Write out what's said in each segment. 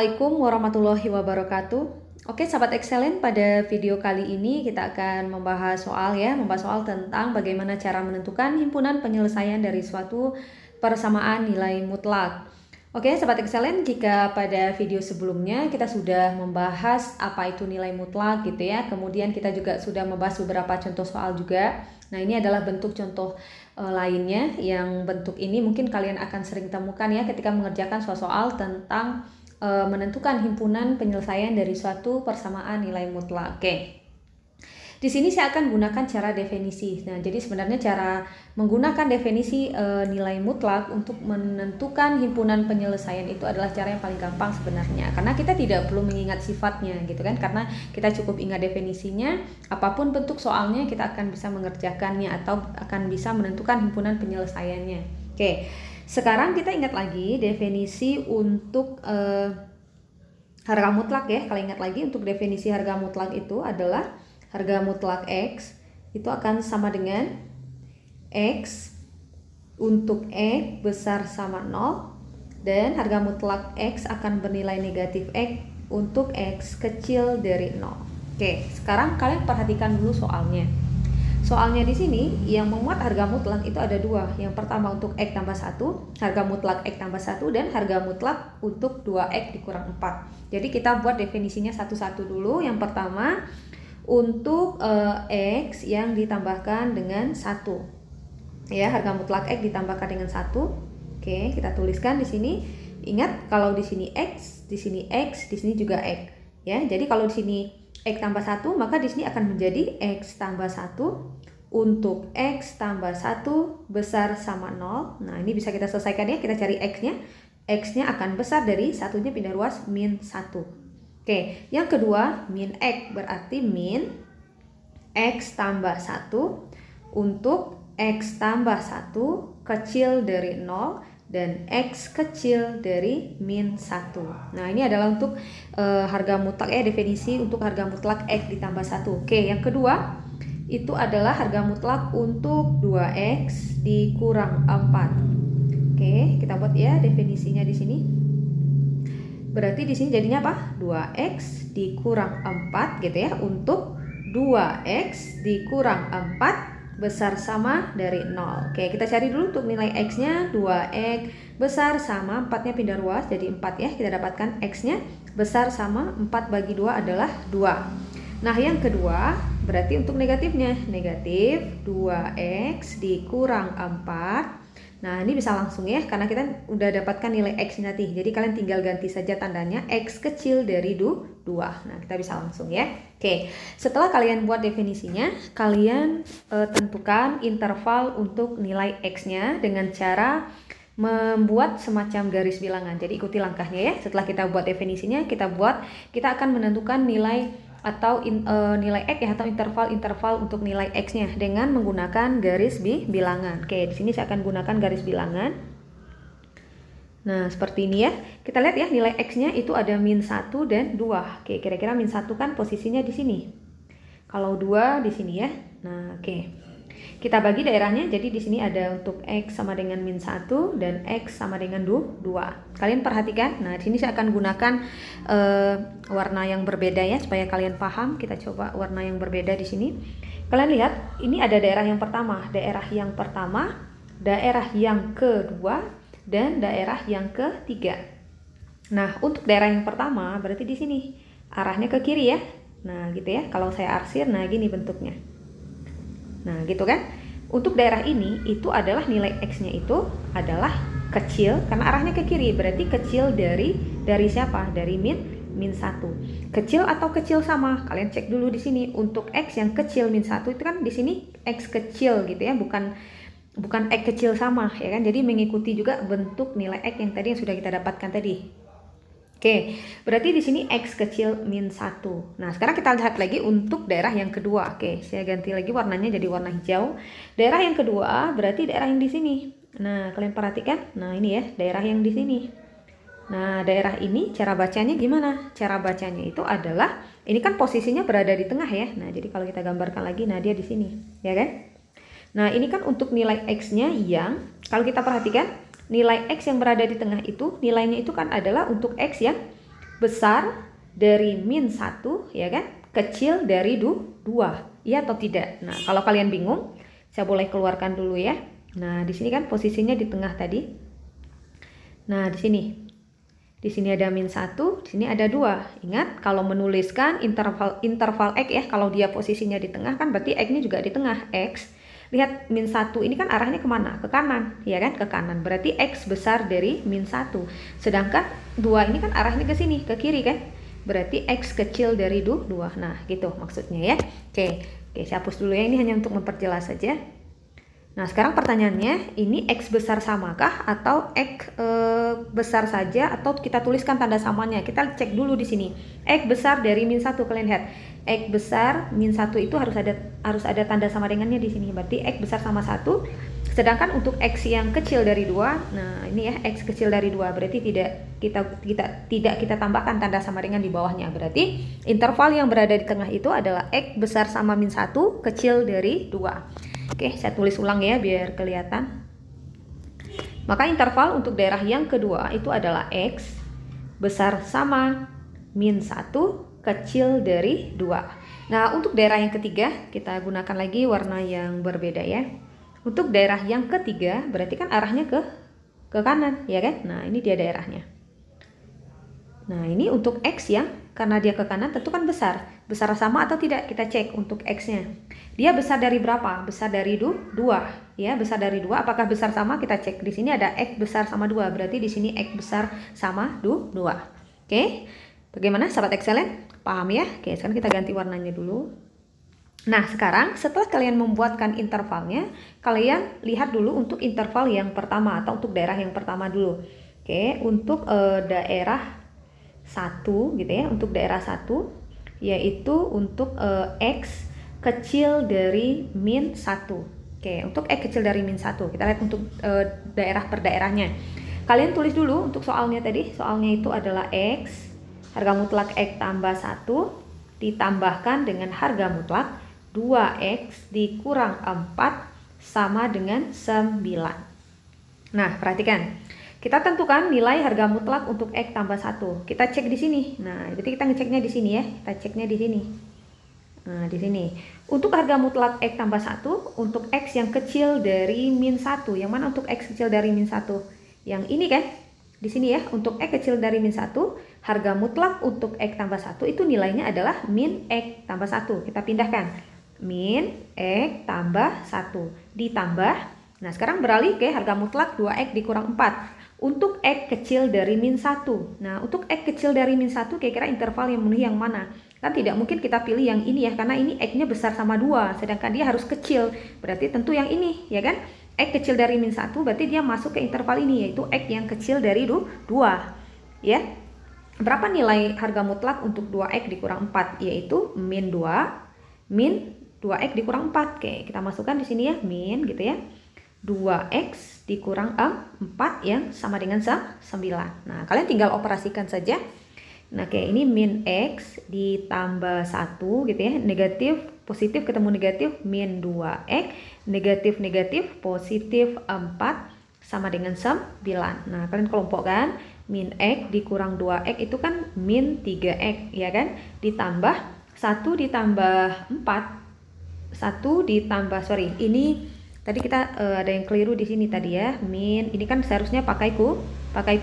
Assalamualaikum warahmatullahi wabarakatuh. Oke, sahabat excellent, pada video kali ini kita akan membahas soal tentang bagaimana cara menentukan himpunan penyelesaian dari suatu persamaan nilai mutlak. Oke, sahabat excellent, jika pada video sebelumnya kita sudah membahas apa itu nilai mutlak gitu ya. Kemudian kita juga sudah membahas beberapa contoh soal juga. Nah, ini adalah bentuk contoh lainnya, yang bentuk ini mungkin kalian akan sering temukan ya ketika mengerjakan soal-soal tentang menentukan himpunan penyelesaian dari suatu persamaan nilai mutlak. Oke. Di sini saya akan gunakan cara definisi. Nah, jadi sebenarnya cara menggunakan definisi nilai mutlak untuk menentukan himpunan penyelesaian itu adalah cara yang paling gampang sebenarnya. Karena kita tidak perlu mengingat sifatnya gitu kan. Karena kita cukup ingat definisinya, apapun bentuk soalnya kita akan bisa mengerjakannya atau akan bisa menentukan himpunan penyelesaiannya. Oke. Sekarang kita ingat lagi definisi untuk harga mutlak ya. Kalau ingat lagi, untuk definisi harga mutlak itu adalah harga mutlak X itu akan sama dengan X untuk X besar sama 0, dan harga mutlak X akan bernilai negatif X untuk X kecil dari 0. Oke, sekarang kalian perhatikan dulu soalnya. Soalnya di sini yang memuat harga mutlak itu ada dua. Yang pertama untuk X tambah 1, harga mutlak X tambah 1, dan harga mutlak untuk 2X dikurang 4. Jadi kita buat definisinya satu-satu dulu. Yang pertama untuk X yang ditambahkan dengan 1. Ya, harga mutlak X ditambahkan dengan 1. Oke, kita tuliskan di sini. Ingat, kalau di sini X, di sini X, di sini juga X. Ya, jadi kalau di sini X tambah 1, maka di sini akan menjadi X tambah 1 untuk X tambah 1 besar sama 0. Nah, ini bisa kita selesaikan ya. Kita cari X-nya. X-nya akan besar dari satunya pindah ruas min 1. Oke, yang kedua min X, berarti min X tambah 1 untuk X tambah 1 kecil dari 0 dan X kecil dari min 1. Nah, ini adalah untuk harga mutlak ya, definisi untuk harga mutlak X ditambah 1. Oke, yang kedua itu adalah harga mutlak untuk 2X dikurang 4. Oke, kita buat ya definisinya di sini. Berarti di sini jadinya apa? 2X dikurang 4 gitu ya, untuk 2X dikurang 4 besar sama dari 0. Oke, kita cari dulu untuk nilai X-nya. 2X besar sama 4-nya pindah ruas jadi 4 ya. Kita dapatkan X-nya besar sama 4 bagi 2 adalah 2. Nah, yang kedua berarti untuk negatifnya. Negatif 2X dikurang 4. Nah, ini bisa langsung ya, karena kita udah dapatkan nilai X nanti. Jadi kalian tinggal ganti saja tandanya X kecil dari 2. Nah, kita bisa langsung ya. Oke, setelah kalian buat definisinya, kalian tentukan interval untuk nilai X-nya dengan cara membuat semacam garis bilangan. Jadi ikuti langkahnya ya. Setelah kita buat definisinya, kita akan menentukan nilai atau nilai X ya, atau interval untuk nilai X-nya dengan menggunakan garis bilangan. Oke, di sini saya akan gunakan garis bilangan. Nah, seperti ini ya. Kita lihat ya, nilai X-nya itu ada min 1 dan 2. Oke, kira-kira min 1 kan posisinya di sini. Kalau 2 di sini ya. Nah, oke. Kita bagi daerahnya, jadi di sini ada untuk X sama dengan min 1 dan X sama dengan 2. Kalian perhatikan, nah di sini saya akan gunakan warna yang berbeda ya, supaya kalian paham. Kita coba warna yang berbeda di sini. Kalian lihat, ini ada daerah yang pertama, daerah yang kedua, dan daerah yang ketiga. Nah, untuk daerah yang pertama, berarti di sini, arahnya ke kiri ya. Nah, gitu ya, kalau saya arsir, nah gini bentuknya. Nah, gitu kan. Untuk daerah ini itu adalah nilai X-nya itu adalah kecil karena arahnya ke kiri. Berarti kecil dari siapa? Dari min 1. Kecil atau kecil sama? Kalian cek dulu di sini. Untuk X yang kecil min 1 itu kan di sini X kecil gitu ya, bukan X kecil sama ya kan. Jadi mengikuti juga bentuk nilai X yang tadi yang sudah kita dapatkan tadi. Oke, berarti di sini X kecil min 1. Nah, sekarang kita lihat lagi untuk daerah yang kedua. Oke, saya ganti lagi warnanya jadi warna hijau. Daerah yang kedua berarti daerah yang di sini. Nah, kalian perhatikan. Nah, ini ya, daerah yang di sini. Nah, daerah ini cara bacanya gimana? Cara bacanya itu adalah, ini kan posisinya berada di tengah ya. Nah, jadi kalau kita gambarkan lagi, nah dia di sini, ya kan? Nah, ini kan untuk nilai X-nya yang, kalau kita perhatikan, nilai X yang berada di tengah itu, nilainya itu kan adalah untuk X yang besar dari min 1, ya kan, kecil dari 2, iya atau tidak? Nah, kalau kalian bingung, saya boleh keluarkan dulu ya. Nah, di sini kan posisinya di tengah tadi. Nah, di sini ada min 1, di sini ada 2. Ingat, kalau menuliskan interval X ya, kalau dia posisinya di tengah kan berarti X-nya juga di tengah. X, lihat min 1 ini kan arahnya kemana? Ke kanan, ya kan? Ke kanan, berarti X besar dari min 1. Sedangkan 2 ini kan arahnya ke sini, ke kiri kan? Berarti X kecil dari 2. Nah, gitu maksudnya ya. Oke, saya hapus dulu ya, ini hanya untuk memperjelas saja. Nah, sekarang pertanyaannya, ini X besar samakah atau X besar saja, atau kita tuliskan tanda samanya? Kita cek dulu di sini. X besar dari min 1, kalian lihat. X besar min 1 itu harus ada tanda sama dengannya di sini. Berarti X besar sama 1. Sedangkan untuk X yang kecil dari 2, nah ini ya, X kecil dari 2, berarti tidak kita tambahkan tanda sama dengan di bawahnya. Berarti interval yang berada di tengah itu adalah X besar sama min 1 kecil dari 2. Oke, saya tulis ulang ya biar kelihatan. Maka interval untuk daerah yang kedua itu adalah X besar sama min 1 kecil dari 2. Nah, untuk daerah yang ketiga kita gunakan lagi warna yang berbeda ya. Untuk daerah yang ketiga berarti kan arahnya ke kanan, ya kan? Nah, ini dia daerahnya. Nah, ini untuk X yang karena dia ke kanan tentu kan besar. Besar sama atau tidak? Kita cek untuk X-nya. Dia besar dari berapa? Besar dari 2. Ya, besar dari 2. Apakah besar sama? Kita cek. Di sini ada X besar sama 2. Berarti di sini X besar sama 2. Oke. Bagaimana sahabat excellent? Paham ya? Oke, sekarang kita ganti warnanya dulu. Nah, sekarang setelah kalian membuatkan intervalnya, kalian lihat dulu untuk interval yang pertama atau untuk daerah yang pertama dulu. Oke, untuk daerah 1 gitu ya, untuk daerah 1 yaitu untuk X kecil dari min 1. Oke, untuk X kecil dari min 1. Kita lihat untuk daerah per daerahnya. Kalian tulis dulu untuk soalnya tadi. Soalnya itu adalah X, harga mutlak X tambah 1 ditambahkan dengan harga mutlak 2X dikurang 4 sama dengan 9. Nah, perhatikan. Kita tentukan nilai harga mutlak untuk X tambah 1. Kita cek di sini. Nah, jadi kita ngeceknya di sini ya. Kita ceknya di sini. Nah, di sini. Untuk harga mutlak X tambah 1, untuk X yang kecil dari min 1. Yang mana untuk X kecil dari min 1? Yang ini kan? Di sini ya, untuk X kecil dari min 1, harga mutlak untuk X tambah 1 itu nilainya adalah min X tambah 1. Kita pindahkan. Min X tambah 1 ditambah, nah sekarang beralih ke harga mutlak 2X dikurang 4 untuk X kecil dari min 1. Nah, untuk X kecil dari min 1 kira-kira interval yang memenuhi yang mana? Kan tidak mungkin kita pilih yang ini ya, karena ini X-nya besar sama 2, sedangkan dia harus kecil, berarti tentu yang ini ya kan? X kecil dari min 1 berarti dia masuk ke interval ini, yaitu X yang kecil dari 2 ya. Berapa nilai harga mutlak untuk 2X dikurang 4? Yaitu min 2X dikurang 4. Oke, kita masukkan di sini ya, min gitu ya. 2X dikurang 4 yang sama dengan 9. Nah, kalian tinggal operasikan saja. Nah, oke, ini min X ditambah 1 gitu ya. Negatif, positif ketemu negatif, min 2X. Negatif, negatif, positif 4 sama dengan 9. Nah, kalian kelompokkan. Min X dikurang 2X itu kan min 3X ya kan. Ditambah 1 ditambah 4. 1 ditambah, ini tadi kita ada yang keliru di sini tadi ya, min ini kan seharusnya pakai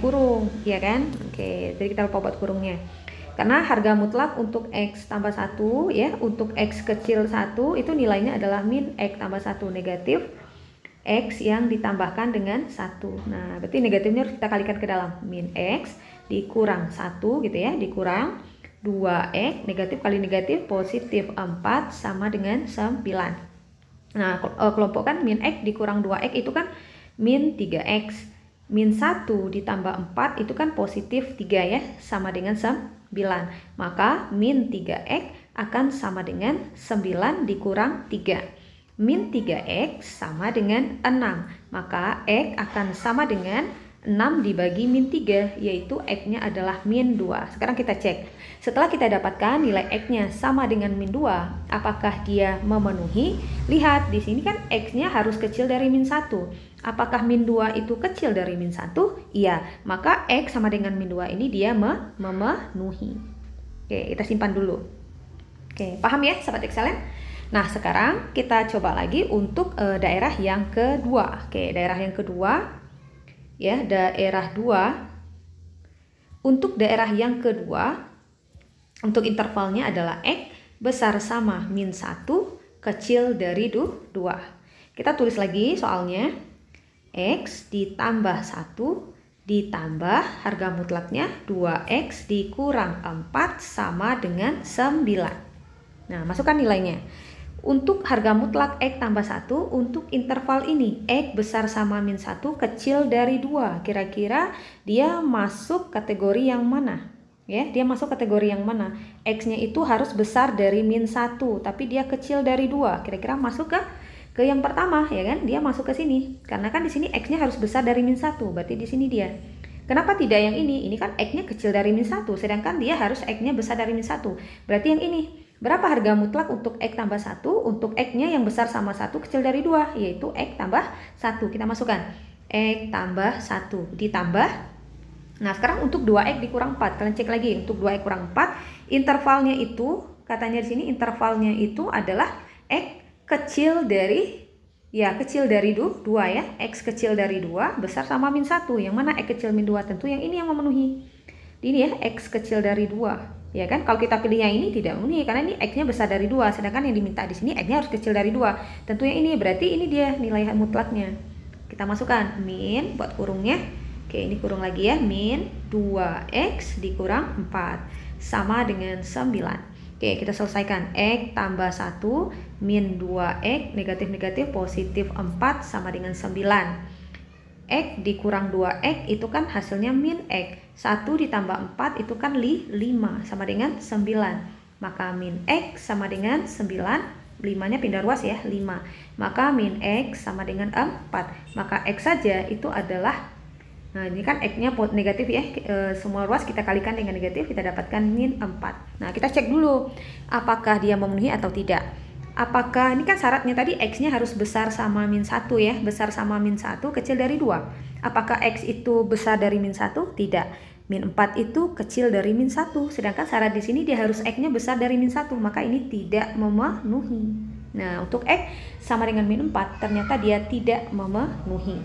kurung ya kan. Oke, jadi kita lupa buat kurungnya karena harga mutlak untuk X tambah 1 ya, untuk X kecil 1 itu nilainya adalah min X tambah 1 negatif X yang ditambahkan dengan 1. Nah, berarti negatifnya harus kita kalikan ke dalam, min X dikurang 1 gitu ya, dikurang 2X, negatif kali negatif positif 4 sama dengan 9. Nah, kelompokkan min X dikurang 2X itu kan min 3X. Min 1 ditambah 4 itu kan positif 3 ya, sama dengan 9. Maka min 3X akan sama dengan 9 dikurang 3. Min 3X sama dengan 6. Maka X akan sama dengan 6 dibagi min 3, yaitu X-nya adalah min 2. Sekarang kita cek. Setelah kita dapatkan nilai X-nya sama dengan min 2, apakah dia memenuhi? Lihat, di sini kan X-nya harus kecil dari min 1. Apakah min 2 itu kecil dari min 1? Iya, maka X sama dengan min 2 ini dia memenuhi. Oke, kita simpan dulu. Oke, paham ya Sobat Excellent? Nah, sekarang kita coba lagi untuk daerah yang kedua. Oke, daerah yang kedua. Ya, daerah 2. Untuk daerah yang kedua, untuk intervalnya adalah X besar sama min 1 kecil dari 2. Kita tulis lagi soalnya. X ditambah 1 ditambah harga mutlaknya 2X dikurang 4 sama dengan 9. Nah, masukkan nilainya. Untuk harga mutlak X tambah 1, untuk interval ini X besar sama min 1 kecil dari 2. Kira-kira dia masuk kategori yang mana? Ya, dia masuk kategori yang mana? X-nya itu harus besar dari min 1, tapi dia kecil dari 2. Kira-kira masuk ke yang pertama, ya kan? Dia masuk ke sini. Karena kan di sini X-nya harus besar dari min 1, berarti di sini dia. Kenapa tidak yang ini? Ini kan X-nya kecil dari min 1, sedangkan dia harus X-nya besar dari min 1. Berarti yang ini. Berapa harga mutlak untuk X tambah 1? Untuk X-nya yang besar sama 1 kecil dari 2, yaitu X tambah 1. Kita masukkan X tambah 1 ditambah. Nah, sekarang untuk 2X dikurang 4. Kalian cek lagi untuk 2X kurang 4. Intervalnya itu, katanya di sini intervalnya itu adalah X kecil dari, ya kecil dari 2 ya. X kecil dari 2 besar sama min 1. Yang mana X kecil min 2? Tentu yang ini yang memenuhi. Ini ya, X kecil dari 2. Ya kan, kalau kita pilih yang ini tidak memenuhi karena ini X-nya besar dari 2, sedangkan yang diminta di sini X-nya harus kecil dari 2. Tentu yang ini, berarti ini dia nilai mutlaknya. Kita masukkan min buat kurungnya. Oke, ini kurung lagi ya, min 2X dikurang 4 sama dengan 9. Oke, kita selesaikan. X tambah 1 min 2X negatif-negatif positif 4 sama dengan 9. X dikurang 2X itu kan hasilnya min X. 1 ditambah 4 itu kan 5 sama dengan 9. Maka min X sama dengan 9. 5-nya pindah ruas ya, 5. Maka min X sama dengan 4. Maka X saja itu adalah, nah ini kan X-nya negatif ya, semua ruas kita kalikan dengan negatif, kita dapatkan min 4. Nah, kita cek dulu apakah dia memenuhi atau tidak. Apakah, ini kan syaratnya tadi X-nya harus besar sama min 1 ya, besar sama min 1 kecil dari 2. Apakah X itu besar dari min 1? Tidak. Min 4 itu kecil dari min 1, sedangkan syarat di sini dia harus X-nya besar dari min 1, maka ini tidak memenuhi. Nah, untuk X sama dengan min 4, ternyata dia tidak memenuhi.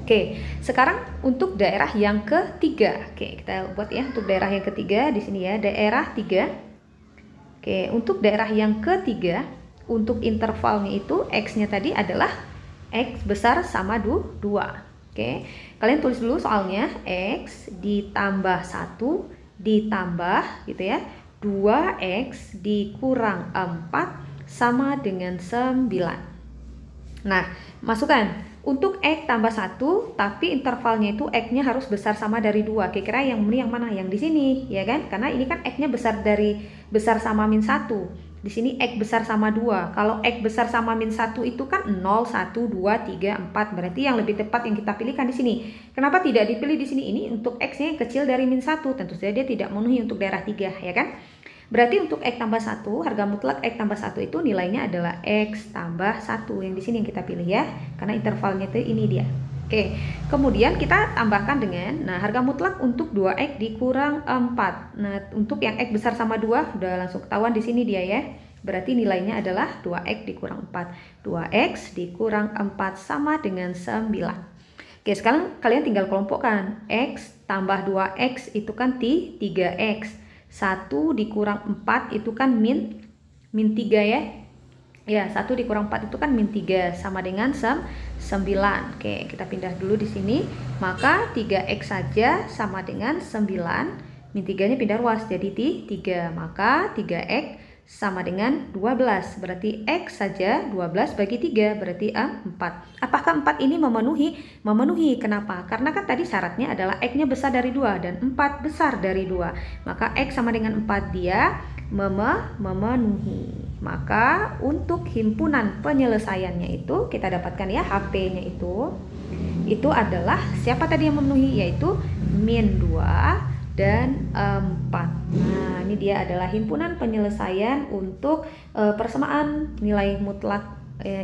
Oke, sekarang untuk daerah yang ketiga. Oke, kita buat ya untuk daerah yang ketiga di sini ya, daerah 3. Oke, untuk daerah yang ketiga, untuk intervalnya itu X-nya tadi adalah X besar sama 2. Oke, kalian tulis dulu soalnya. X ditambah 1 ditambah gitu ya 2X dikurang 4 sama dengan 9. Nah, masukkan. Untuk X tambah 1, tapi intervalnya itu X-nya harus besar sama dari 2. Kira-kira yang mana? Yang di sini, ya kan? Karena ini kan X-nya besar sama min 1. Di sini X besar sama 2. Kalau X besar sama min 1 itu kan 0, 1, 2, 3, 4. Berarti yang lebih tepat yang kita pilihkan di sini. Kenapa tidak dipilih di sini? Ini untuk X-nya kecil dari min 1. Tentu saja dia tidak memenuhi untuk daerah 3, ya kan? Berarti untuk X tambah 1, harga mutlak X tambah 1 itu nilainya adalah X tambah 1. Yang di sini yang kita pilih ya, karena intervalnya itu ini dia. Oke, kemudian kita tambahkan dengan, nah harga mutlak untuk 2X dikurang 4. Nah, untuk yang X besar sama 2, udah langsung ketahuan di sini dia ya. Berarti nilainya adalah 2X dikurang 4. 2X dikurang 4 sama dengan 9. Oke, sekarang kalian tinggal kelompokkan. X tambah 2X itu kan 3X. 1 dikurang 4 itu kan min 3 ya. Ya, 1 dikurang 4 itu kan min 3 sama dengan 9. Oke, kita pindah dulu di sini. Maka 3X saja sama dengan 9. Min 3-nya pindah ruas jadi 3. Maka 3X sama dengan 12. Berarti X saja 12 bagi 3 berarti 4. Apakah 4 ini memenuhi? Memenuhi. Kenapa? Karena kan tadi syaratnya adalah X-nya besar dari 2 dan 4 besar dari 2. Maka X sama dengan 4 dia memenuhi. Maka untuk himpunan penyelesaiannya itu kita dapatkan ya HP-nya itu. itu adalah siapa tadi yang memenuhi, yaitu min 2 dan 4. Nah, ini dia adalah himpunan penyelesaian untuk persamaan nilai mutlak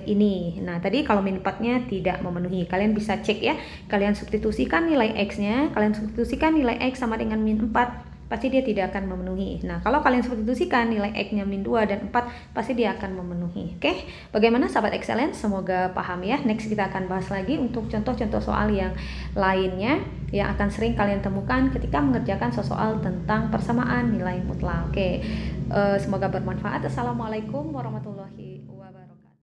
ini. Nah, tadi kalau min 4-nya tidak memenuhi, kalian bisa cek ya. Kalian substitusikan nilai X-nya, kalian substitusikan nilai X sama dengan min 4, pasti dia tidak akan memenuhi. Nah, kalau kalian substitusikan nilai X-nya min 2 dan 4, pasti dia akan memenuhi. Oke, bagaimana sahabat excellent? Semoga paham ya. Next kita akan bahas lagi untuk contoh-contoh soal yang lainnya yang akan sering kalian temukan ketika mengerjakan soal tentang persamaan nilai mutlak. Oke, semoga bermanfaat. Assalamualaikum warahmatullahi wabarakatuh.